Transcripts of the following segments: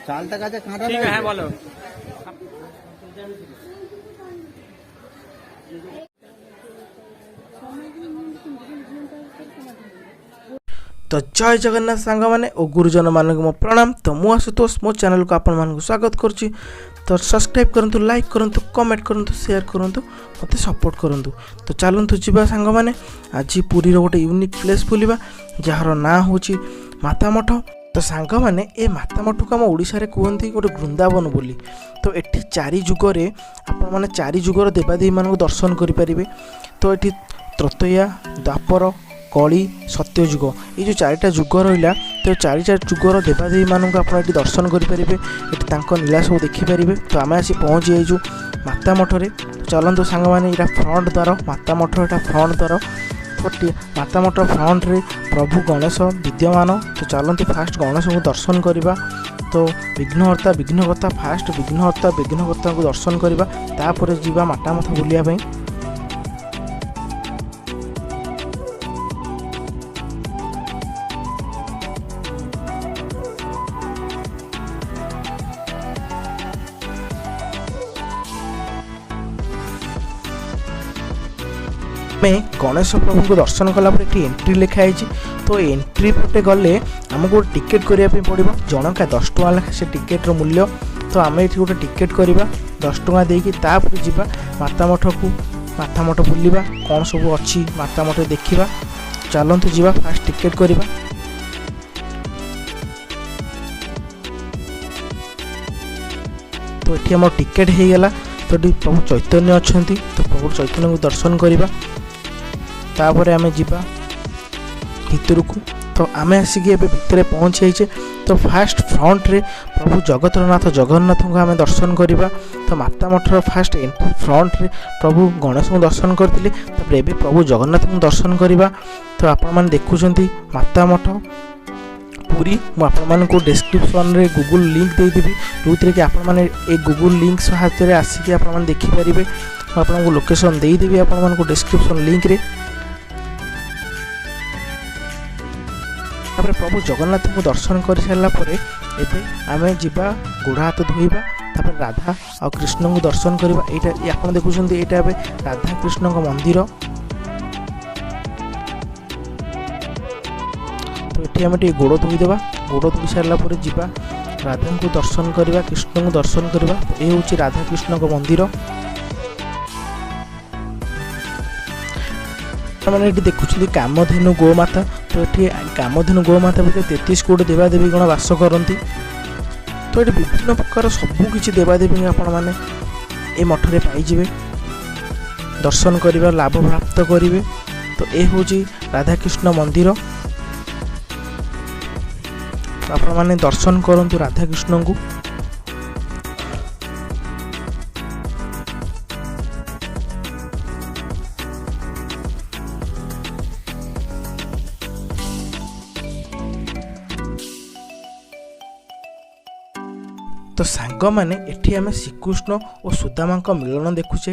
চালটা কাছে কাঁটা ঠিক আছে, হ্যাঁ বলো। तो जय जगन्नाथ सांग मैंने और गुरुजन मान मो प्रणाम। तो मु आशुतोष मो चैनल को आपण मान स्वागत करुच्ची। तो सब्सक्राइब करंतु, लाइक करंतु, कमेंट करंतु, शेयर करंतु, मते सपोर्ट करंतु। तो चलतु जीवा सांग मैंने आज पुरी रो गोटे यूनिक प्लेस बुलिबा जार ना होची माता मठ। तो सांग मैंने ए माता मठ को आम ओडिशा रे कहती गोटे वृंदावन बोली। तो एठी चारि जुगरे आपण माने चारि जुगर देवादेवी मान दर्शन करि परिबे। तो एठी त्रैतया, द्वापर, कली, सत्यजुग ये जो चारिटा जुग रहा। तो चारिटा जुगर देवादेवी मानक आप दर्शन करेंगे, ये नीला सब देखिपारे। तो आम आसी पहुँची जाइजु माता मठरे। चलतु सांग मैंने यहाँ फ्रंट द्वार माता मठ, यहाँ फ्रंट द्वार। तो माता मठ फ्रंट रे प्रभु गणेश विद्यमान। तो चलतु फास्ट गणेश को दर्शन करवा। तो विघ्नहर्ता विघ्नकर्ता फास्ट विघ्नहर्ता विघ्नकर्ता को दर्शन करवा, तापर जीवा माता मठ बुलिया। में गणेश प्रभु को दर्शन कलापर ये एंट्री लिखाई। तो एंट्री पटे गले आमको टिकेट करने पड़ो, जनका 10 टଙ୍କା लेखा से टिकेट्र मूल्य। तो आम ये गोटे टिकेट करवा 10 टଙ୍କା देकी, तापर जीवा माता मठ को, माता मठ बुलवा कौन सब अच्छी माता मठ देखा। चलतु जीवा फास्ट टिकेट करवा। तो ये आम टिकेट हो गला। तो प्रभु चैतन्य अच्छा, तो प्रभु चैतन्य को दर्शन करवा, तापर आम जीवा भितर को। तो आम आसिक भितर पहुँची जाइए। तो फास्ट फ्रंट रे प्रभु जगतरनाथ जगन्नाथ को आम दर्शन करवा। तो माता मठर फास्ट एंट्री फ्रंट रे प्रभु गणेश को दर्शन करते, प्रभु जगन्नाथ को दर्शन करवा। तो आपण मैंने देखुं माता मठ पूरी मुझे डिस्क्रिप्शन रे गूगल लिंक देदेवी, जो थी कि आपण मैंने गूगल लिंक सहायता आसिक आप देखिपारे। आपको लोकेशन देदेवी आपको डिस्क्रिप्शन लिंक रे। तापर प्रभु जगन्नाथ को दर्शन कर सारापर एबे आम जीवा गोड़ हाथ धोइबा, तापर राधा और कृष्ण को दर्शन करवा। यहाँ आप देखुं यहाँ राधा कृष्ण का मंदिर। तो ये आम गोड़ धोईदेवा, गोड़ धोई सारापर जीवा राधा को दर्शन करवा, कृष्ण को दर्शन करवा। ये हूँ राधा कृष्ण का मंदिर। मैंने ये देखुं कामधेनु गोमाता। तो ये कामधेनु गोमाता भीतर 33 कोटी देवादेवी गण बास करती। तो ये विभिन्न प्रकार सबकि देवादेवी आपण मैंने ये मठरे पाइबे, दर्शन कर लाभ प्राप्त करेंगे। तो ये हूँ राधाकृष्ण मंदिर। आपण मैंने दर्शन करंतु राधाकृष्ण को। तो सांग मैंने एठी आमे श्रीकृष्ण और सुदामा का मिलन देखुचे।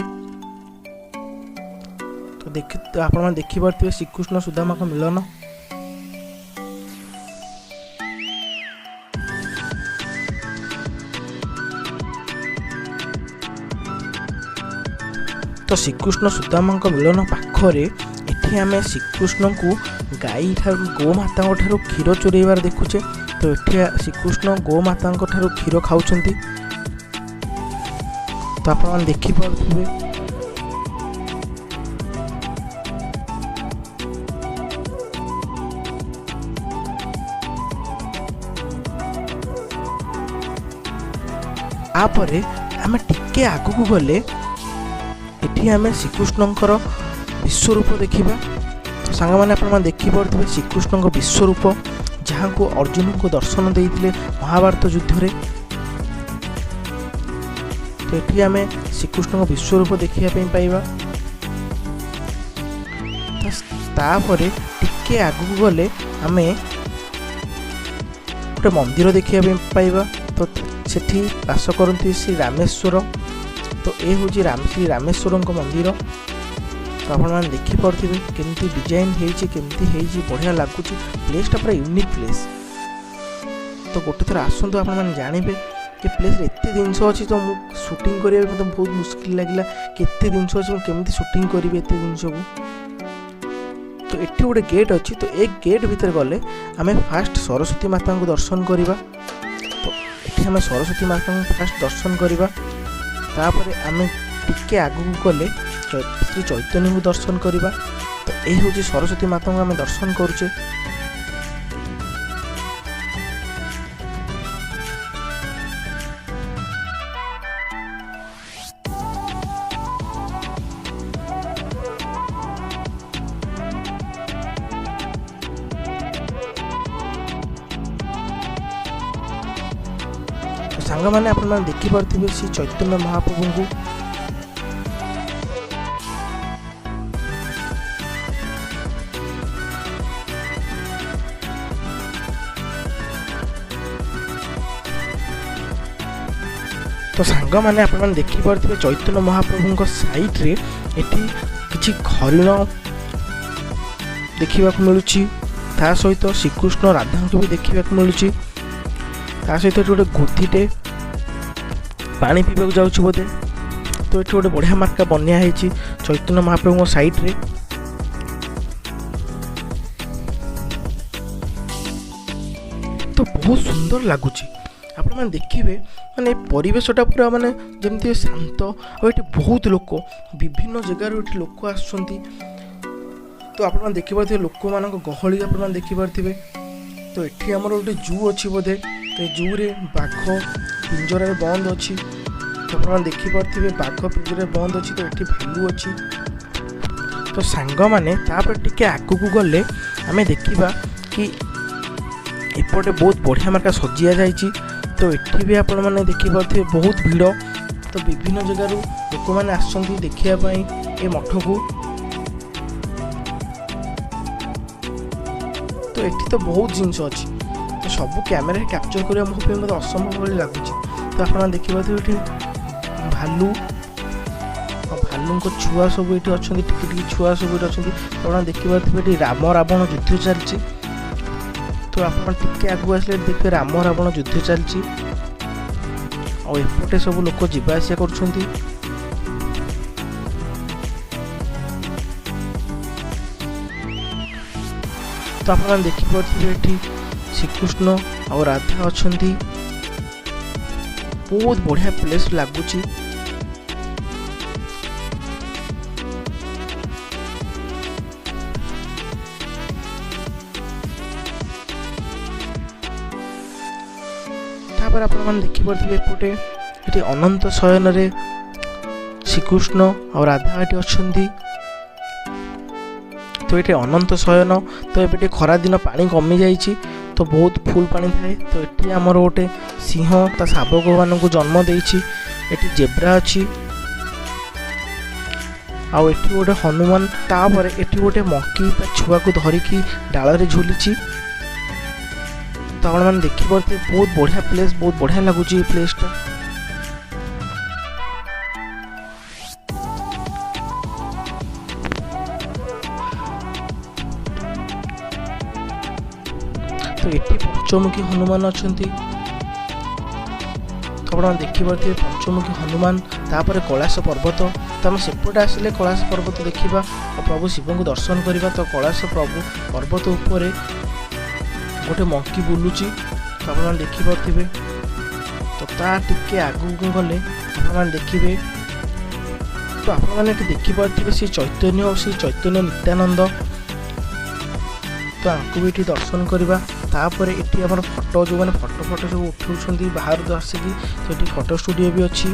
तो आपण मैंने देखि पारथिबे श्रीकृष्ण सुदामा का मिलन। तो श्रीकृष्ण सुदामा का मिलन पाखरे एठी आमे श्रीकृष्ण को गाई ठारू गोमाता ठारू क्षीर चोरेबार देखुचे। तो ये श्रीकृष्ण गोमाता ठारू क्षीर खाऊंती। तो आप देखिपे आपर आम टिके आगू गले ये आम श्रीकृष्णकर विश्वरूप देखा। तो सांग मैंने आप देखिपे श्रीकृष्ण विश्वरूप, जहाँ को अर्जुन को दर्शन देते महाभारत युद्ध रे। तो ये आम श्रीकृष्ण विश्वरूप देखा पाइबा। तापर टिके आगू गले आम गोटे मंदिर देखा पाइबा। तो सेठी बास करती श्री रामेश्वर। तो ये हूँ श्री रामेश्वर मंदिर। तो आप देखिपे केमती डिजाइन होती बढ़िया लगुच। प्लेसटा पूरा यूनिक प्लेस। तो गोटे थर आसतु आपने जानवे कि प्लेस एत जिनस अच्छी तो मुझे शूटिंग करिया मतलब बहुत मुश्किल लगे केते जिनस अच्छी मुझे शूटिंग करी एत जिनस को। तो ये गोटे गेट अच्छी तो एक गेट भीतर गले आम फास्ट सरस्वती माता को दर्शन करवा। तो ये आम सरस्वती माता को फास्ट दर्शन करवा तापर आम टिके आगू गले श्री चैतन्य को दर्शन करवा। तो यही हूँ सरस्वती माता को आम दर्शन करुचे। सांग मैंने आप देखिपे श्री चैतन्य महाप्रभु को। तो सांग मैंने आप देखिपे चैतन्य महाप्रभु साइड रे एटी किछि हरिण देखा मिलूँ ता सहित श्रीकृष्ण राधा को भी देखा मिलूँ ता सहित गोटे गोथीटे पानी पीवा जाऊँ बोधे। तो ये गोटे बढ़िया मार्का बनिया है चैतन्य महाप्रभु साइड रे। तो बहुत सुंदर लगुच आपने देखिए माने परिवेशटा पूरा माने जमती शांत और ये बहुत लोक विभिन्न जगार ये लोक आसुँच। तो आपने देखिपे लोक मान गहली आपने देखिपे। तो ये आमर गोटे जू अच्छी बोधे। तो जू रे बाघ पिंजर बंद अच्छी। तो आपने देखिपे बाघ पिंजर बंद अच्छी। तो ये भालू अच्छी। तो सांग मैंने टिके आगू को गले आम देखा कि एपटे बहुत बढ़िया मार्का सजिया जाइए। तो ये भी आपण मैंने देखिपे बहुत भीड़। तो विभिन्न जगार लोक मैंने आसछन्ति देखापी ए मठ को। तो ये तो बहुत जिनस अच्छी तो सब कैमेरा कैप्चर करने मत असंभव भाई लगुच। तो आप देखिए भालू भालू छुआ सब ये अच्छा टिके छुआ सब ये अच्छा। तो आप देखिपे राम रावण युद्ध चलती। तो आप टिके आगू आसले देखिए राम रावण युद्ध चलती और एपटे सब लोक जावास कर। तो आप देखिपे श्रीकृष्ण और राधा अच्छा बहुत बढ़िया प्लेस लगुच। आप देखिपे एपटे ये अनंत शयन रे श्रीकृष्ण और राधा ये अच्छा। तो ये अनंत शयन। तो ये खरा दिन पानी कमी जाइए तो बहुत फुल पानी थाए। तो ये आमर गोटे सिंह ता शावक मान को जन्म देती। ये जेब्रा अच्छी आउ एठी गोटे हनुमान तापर एठी गोटे मंकी ता छुआ को धरिकी डाल रे झुली। तो आप देखिपे बहुत बढ़िया प्लेस बहुत बढ़िया लगुच प्लेसटा। तो ये पंचमुखी हनुमान अच्छा। तो आप देखिपे पंचमुखी हनुमान तापर कैलाश पर्वत। तो आम सेपटे आसिले कैलाश पर्वत देखा और प्रभु शिव को दर्शन करवा। तो कैलाश प्रभु पर्वत उपरे गोटे मंकी बुलूची। तो आप देखिपे तो ता टिके आगू गले आप देखिए। तो आपने देखिपे श्री चैतन्य और श्री चैतन्य नित्यानंद। तो आपको भी दर्शन करवा। तापर ये आम फोटो जो मैंने फोटो सब उठाऊँ बाहर आसिकी। तो ये फोटो स्टूडियो भी अच्छी।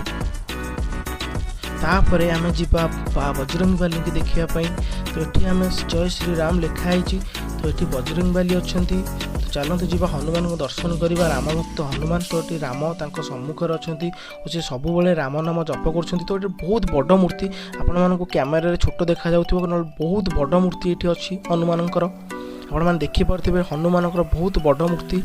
तापर आम जा बजरंग बाली की देखापी। तो ये आम जय श्री राम लिखाई। तो ये बजरंग बाली अच्छा। तो चलते जी हनुमान को दर्शन करवा राम भक्त हनुमान। तो ये राम सम्मुख अच्छा सी सब राम नाम जप कर। तो ये बहुत बड़ मूर्ति आपण मानक कैमेरा छोट देखा बहुत बड़ मूर्ति ये अच्छी हनुमानकर। आपण मैंने देखिपे हनुमानकर बहुत बड़ मूर्ति।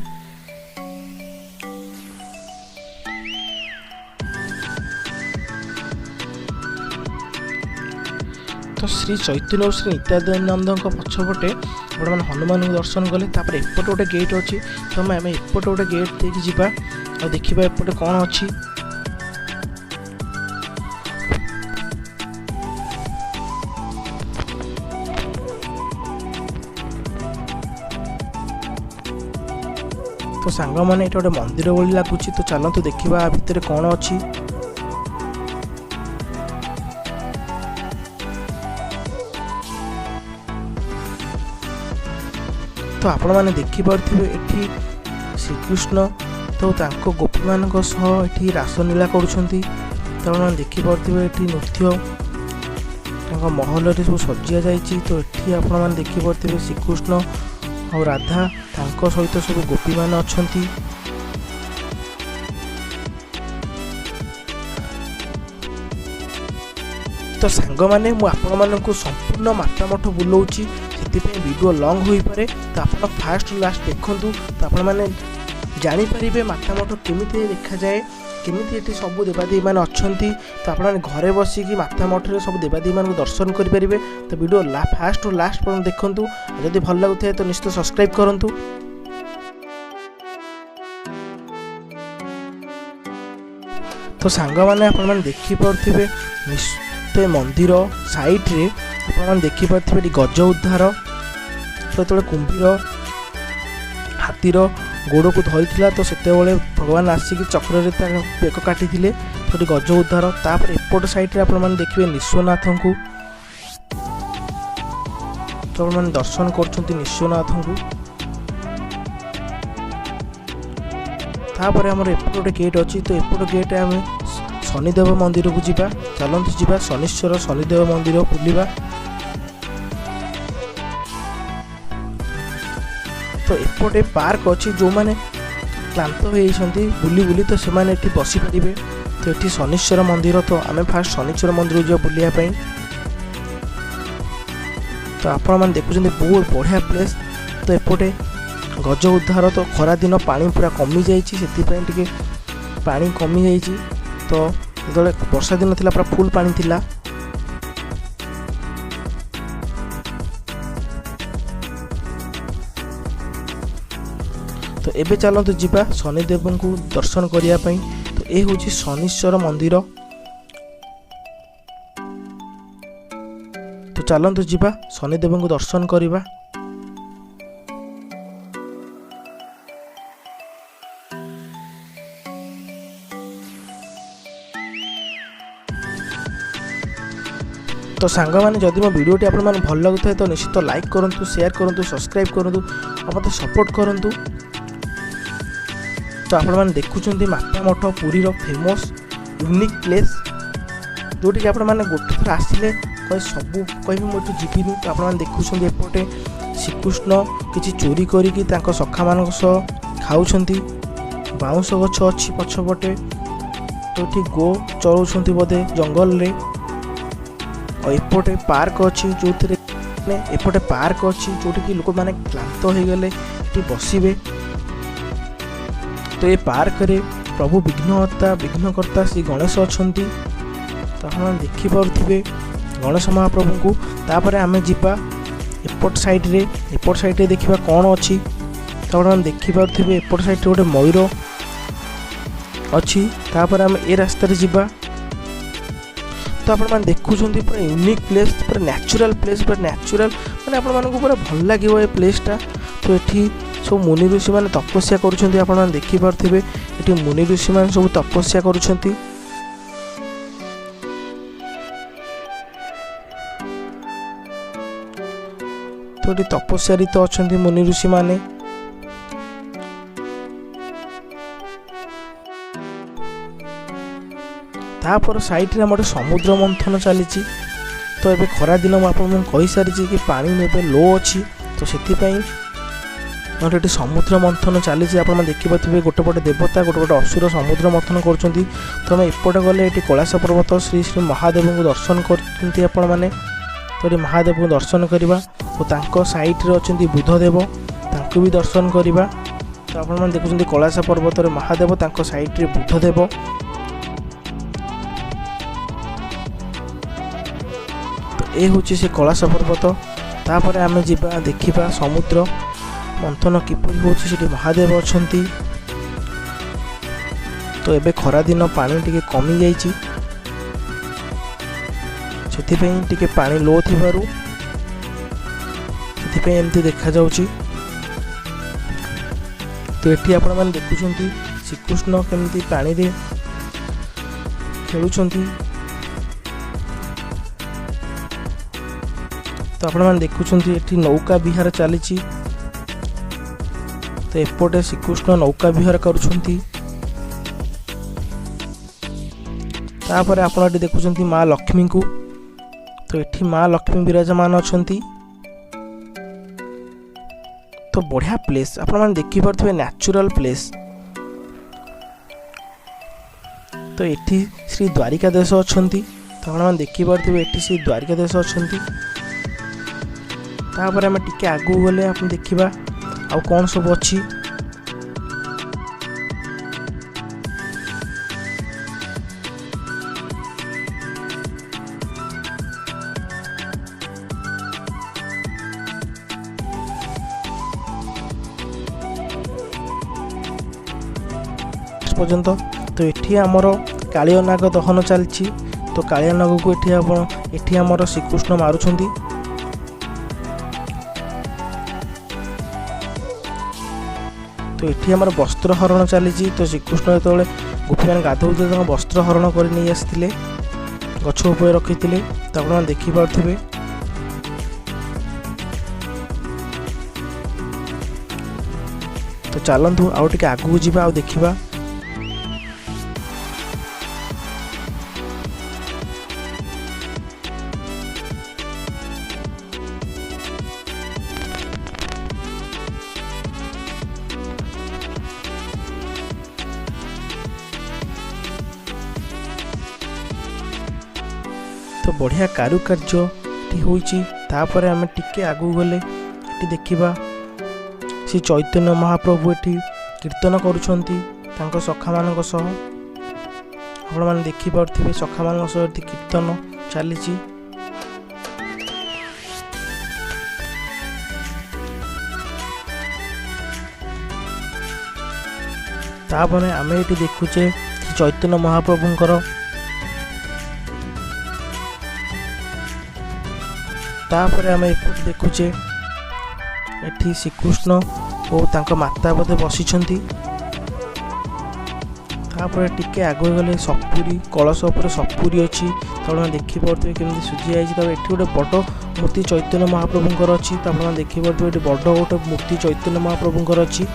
तो श्री चैतन्य और श्री नित्यानंद पछपटे आपने हनुमान को दर्शन कले। तापर एपटे गोटे गेट अच्छी तो आम एपटे गोटे गेट देखिए जावा और देखा एपटे कौन अच्छी। तो सांग मैंने ये गोटे मंदिर भली लगुच तो चलतु देखा भितर कौन अच्छी। तो आपण मैंने देखिपे ये श्रीकृष्ण तो गोपी मान ये रासलीला करुँच। तो आप देखिपे ये नृत्य महल सब सजिया जाइए। तो ये आपने देखिपे श्रीकृष्ण और राधा सहित सब गोपी मान अच्छा। तो सांग मैंने मुझे संपूर्ण माता मठ बुलाऊँगी से वीडियो लॉन्ग हो पारे। तो आप फास्ट लास्ट देखूँ तो आप जापर माता मठ केमी देखा जाए केमी सब देवादेवी मैंने अच्छा। तो आप घरे बसिकी माता मठ में सब देवादेवी मान दर्शन करेंगे। तो वीडियो फास्ट और लास्ट पर्यटन देखूँ। जदि भल लगुए तो निश्चित सब्सक्राइब करूँ। तो सांग मैंने आपने देखिपे तो मंदिर साइड्रे आपने देखिपे गज उद्धार। तो जो कुंभीर हाथीर गोड़ को धरी तो से भगवान आसिक चक्र बेक काटी तो गज उद्धार। तापर एपट साइड्रे आपने देखिए निश्वनाथ को। तो आप दर्शन कर निश्वनाथ को। तापर आमर एपट गोटे गेट अच्छी तो एपट गेट आम शनिदेव मंदिर को जीवा। चलतु जीवा शनिश्वर शनिदेव मंदिर बुलवा। तो एपटे पार्क अच्छी जो मैंने क्लांत होती बुली बुली तो से बसी पारे। तो ये शनिश्वर मंदिर तो आम फास्ट शनिश्वर मंदिर जा बुलायापी। तो आपण देखुं बहुत बढ़िया प्लेस। तो एपटे गज उद्धार तो खरा दिन पानी पूरा कमी जाइए पानी कमी जाइए। तो जो वर्षा दिन थी पूरा फुल पानी थिला। तो एबे चलतु जीवा शनिदेव को दर्शन करने। तो ये हूँ शनिश्वर मंदिर। तो चलतु जीवा शनिदेव को दर्शन करवा। तो सांग मैंने जदि मो वीडियोटी आप भल लगुए तो निश्चित लाइक करूँ शेयर करूँ सब्सक्राइब करूँ और मत सपोर्ट करूँ। तो आप देखुं माता मठ पुरी फेमस यूनिक प्लेस जोटि कि आपने गोटे थर आसिले कह सब कह मुझे जीविनी। तो आप देखुं एपटे श्रीकृष्ण किसी चोरी करी सखा मान खाऊँ बाउंश गछ अच्छी पछपटे। तो ये गो चलाउं बोधे जंगल में। और एपटे पार्क अच्छी जो एपटे पार्क अच्छी जोटि कि लोक मैंने क्लांत हो गले ये बसवे। तो ये पार्क रे प्रभु विघ्नकर्ता श्री गणेश अच्छा। तो आप देखिपे गणेश महाप्रभु को। तापर आम जीवा एपट साइड्रे देखा कौन अच्छी। तो आप देखिपे एपट साइड गोटे मयूर अच्छी। तापर आम ए रास्तार जीवा। तो आप देखुं पूरा यूनिक प्लेस पूरा नेचुरल प्लेस पूरा नेचुरल मैंने आपको पूरा भल लगे ये प्लेसटा। तो ये सब मुनि ऋषि मैंने तपस्या कर देखिपे ये मुनि ऋषि मैंने सब तपस्या कर। तो ये तपस्यारित अच्छा मुनि ऋषि मैंने। तापर साइड में समुद्र मंथन चली। तो ये खरा दिन मुझे कही सारी कि पानी में लो अच्छी। तो से समुद्र मंथन चली। आप देखिपे गोटे पटे देवता गोटे पटे असुर समुद्र मंथन कर। तो आम एपटे गले ये कैलाश पर्वत श्री श्री महादेव को दर्शन कर। तो ये महादेव को दर्शन करवा और साइड्रे अच्छा बुधदेव तांको भी दर्शन करवा। तो आप देखुं कैलाश पर्वत महादेव साइड्रे बुधदेव। ए होची से कैलाश पर्वत। तापर आमे जिबा देखिबा समुद्र मंथन किपरि होची सेठी महादेव अछंती। तो एबे खरा दिन पानी टिके कमी जाइछि सेथिपई टिके पानी लो थिबारु सेथिपई एमती देखा जाउछि। तो एठी आपण माने देखुछंती श्रीकृष्ण केमती पानी रे खेलुछंती। तो आपण माने देखुछंती एठी नौका विहार चलीछि। तो एपटे श्रीकृष्ण नौका विहार करुछंती। तापर आपण एठी देखुछंती माँ लक्ष्मी को। तो एठी माँ लक्ष्मी विराजमान अछंती। तो बढ़िया प्लेस आपण माने देखि परथबे नेचुरल प्लेस। तो एठी श्री द्वारिकाधीश अछंती। तो आपण माने देखि परथबे एठी श्री द्वारिकाधीश अछंती। तापर हम टिके आगु गले आपण देखिबा आ कोन सब अछि। पर्यंत तो एठी आमर कालिया नाग दहन चलछि। तो कालिया नाग को एठी आमर श्रीकृष्ण मारुछंती। तो एठी आमर वस्त्र हरण चली। तो श्रीकृष्ण जो गोपी मैंने गाधोते वस्त्र हरण कर नहीं आसते गछ उपर रखी। तो आप देखिपे तो चलतु आउ टिके आगू जावा आ देखा। तो बढ़िया कारुकार्य होइछि। तापर आम टिके आगू गले ये देखा श्री चैतन्य महाप्रभु एठी कीर्तन करुछंती तांको सखा मानक सह। आपण माने देखि पारथिबे सखा मानक सह एठी कीर्तन चलीछि। तापर आम एठी देखुचे चैतन्य महाप्रभुंकर। तापर आम एपट देखुचे एठी श्रीकृष्ण और तांको माता बोधे बसिछंती। तापर टिके आगे गले सपुरी कलश उपर सपुरी अच्छी। तो आप देखी पारे केमती सुझी जाइए। तब एठी गोटे बड़ मूर्ति चैतन्य महाप्रभुंकर अच्छी। तो आप देखी पारे ये बड़ गोटे मूर्ति चैतन्य महाप्रभुंकर अच्छी।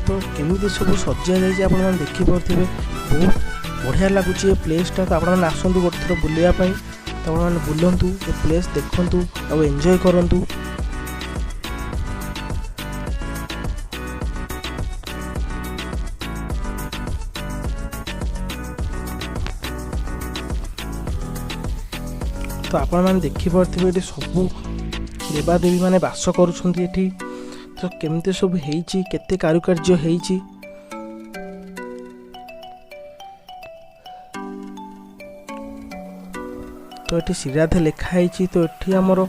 तो केमी सब सजा जाइए आप देखिपे बहुत बढ़िया लगुच ये प्लेसटा। तो आपने आसतु गोटे थर बुलायापी। तो आपने बुलतु ये प्लेस देखु और एंजॉय करूँ। तो आपने देखिपे ये सब देवादेवी मैंने बास करुँच। तो केमती सब हेइची केते कारुकार्य हेइची। तो ये श्रीराधे लिखाई। तो ये आमर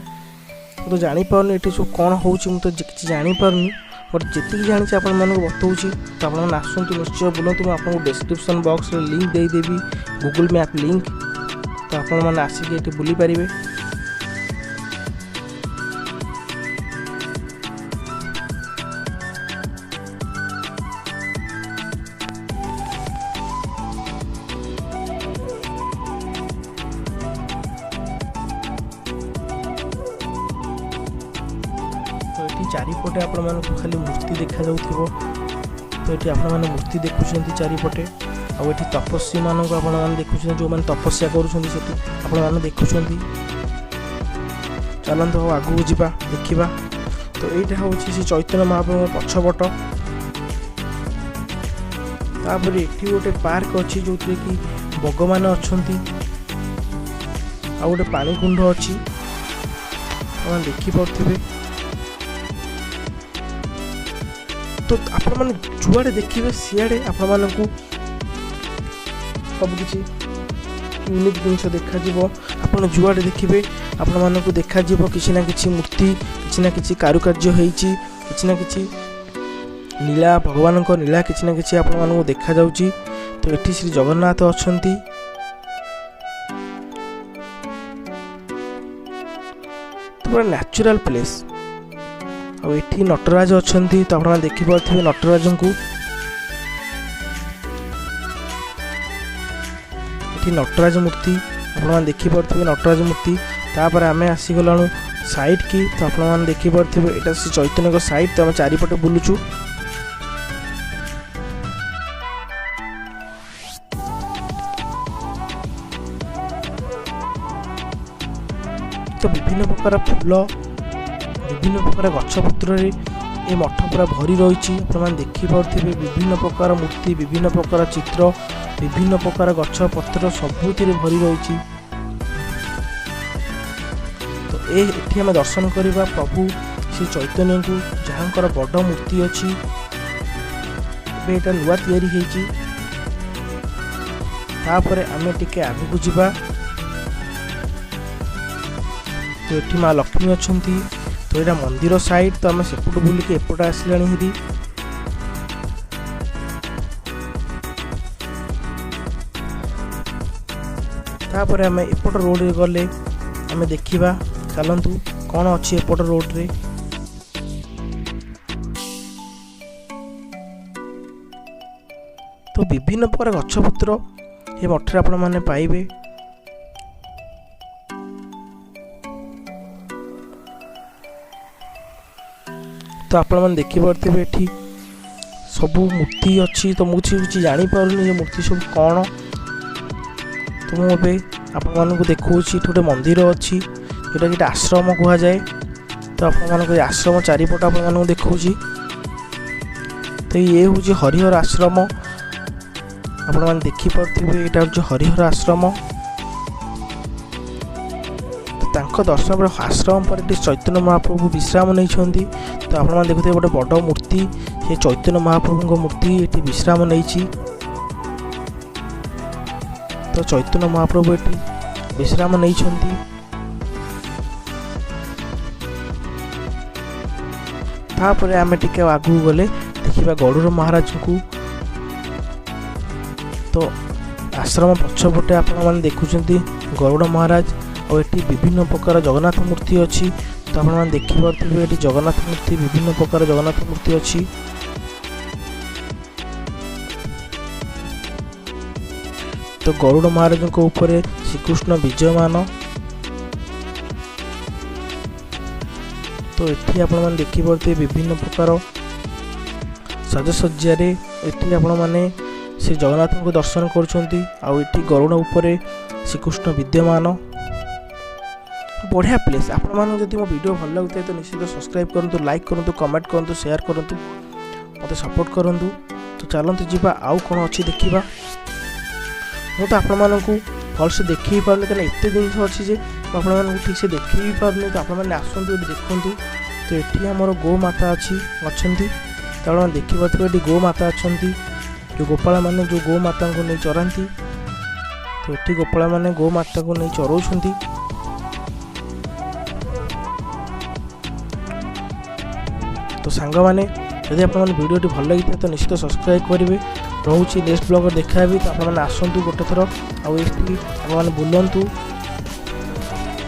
तो जापार ये सब कौन हो तो जापारनी बट जी जानी आप बताऊँगी। तो आप आसतु निश्चय बुलतु। आपको डिस्क्रिप्शन बॉक्स रे लिंक देदेवी गूगल मैप लिंक। तो आप आसिक ये बुली पारे। चारिपटे आपण मानक खाली मूर्ति देखा जाउथिबो। तो ये आपण माने मूर्ति देखुछंती चारिपटे। आ एठी तपस्वी मानक आपण माने देखुछंती जो माने तपस्या करूछंती सेठी आपण माने देखुछंती। चलंतो आगु जिबा देखिबा। तो एटा होछि से चैतन्य महाप्रभु पछपट। तापर एठी गोटे पार्क अछि जोथरे कि बग माने अछंती। आ गोटे पानी कुंड अछि। आपण देखि परथिबे। तो आपने जुआड़े देखिए सियाड़े आपण सबकि यूनिक जिन देखा आपड़ जुआड़े देखिए आपण को देखा किसी ना कि मूर्ति किसी ना कि कारुकार्य होती किसी ना कि नीला भगवान नीला किसी ना कि आपण देखा जाउची। तो ये श्री जगन्नाथ अच्छा तो पूरा नेचुरल प्लेस और ये नटराज अच्छा तो आप देखिपे नटराज को ये नटराज मूर्ति आप देखिपे नटराज मूर्ति तापर आम आसीगला साइड की तो आप देखिपे यहाँ से चैतन्य साइड तो आम चारिपटे बुलुचु। तो विभिन्न प्रकार फूल विभिन्न प्रकार गछपत्र ये मठ पूरा भरी रही आप देखिपे विभिन्न प्रकार मूर्ति विभिन्न प्रकार चित्र विभिन्न प्रकार गछपत्र सबुति भरी रही। तो ये आम दर्शन करवा प्रभु श्री चैतन्य को जहाँ बड़ मूर्ति अच्छी यहाँ नुआ या आम टे आगू जावा। तो ये माँ लक्ष्मी अच्छा तो यहाँ मंदिर साइड तो आम सेपट बुलिक एपट आसला हेरी। तापर आम एपट रोड रे गले आम देखा चलतु कौन अच्छी एपट रोड रे। तो विभिन्न प्रकार गछपत्र ये मठरे आपण मैंने पाइबे। तो आपण मैंने देखिपे ये सबू मूर्ति अच्छी तो मुझे किसी जापारे मूर्ति सब कौन। तो मुझे आपण देखा गोटे मंदिर अच्छी जोटा कि आश्रम कह जाए। तो आप आश्रम चारिपट आप देखा। तो ये हूँ हरिहर आश्रम आपण मैंने देखिपे यहाँ हूँ हरिहर आश्रम। तो दर्शन पर आश्रम पर चैतन्य महाप्रभु विश्राम नहीं। तो आप देखते गोटे बड़ मूर्ति ये चैतन्य महाप्रभु मूर्ति ये विश्राम नहीं। तो चैतन्य महाप्रभु ये विश्राम नहीं। तापर आम टे आगू गले देखा गरुड़ महाराज को। तो आश्रम पछपटे आप देखुं गरुड़ महाराज और ये विभिन्न प्रकार जगन्नाथ मूर्ति अच्छी। तो आप देखिपे ये जगन्नाथ मूर्ति विभिन्न प्रकार जगन्नाथ मूर्ति अच्छी। तो गरुड़ महाराज ऊपर श्रीकृष्ण विजयमान। तो ये आप देखिपे विभिन्न प्रकार साजसज्जा ये आपण श्री जगन्नाथ को दर्शन कर गरुड़ ऊपर श्रीकृष्ण विद्यमान। बढ़िया प्लेस आपण जब मो वीडियो भल लगे तो निश्चित सब्सक्राइब करूँ लाइक करूँ कमेंट करूँ शेयर करूँ मत सपोर्ट करूँ। तो चलते जीवा आउ कौन अच्छी देखा। मुझे आपण को भल से देख ही पारे कहीं एत जिन अच्छी आप ठीक से देख भी पारे। तो आपने आसतु देखूँ। तो ये आमर गो माता अच्छी तो आप देखिपे ये गो माता अच्छा जो गोपाल मैंने जो गो माता को नहीं चराती। तो ये गोपाल मैंने गो माता को नहीं चराउछंती। तो सांग मैंने यदि आप वीडियो भल लगी तो निश्चित सब्सक्राइब करेंगे। रोचे नेक्स्ट ब्लॉग देखा भी। तो आपने आसतु गोटे थर आउ बुलंतु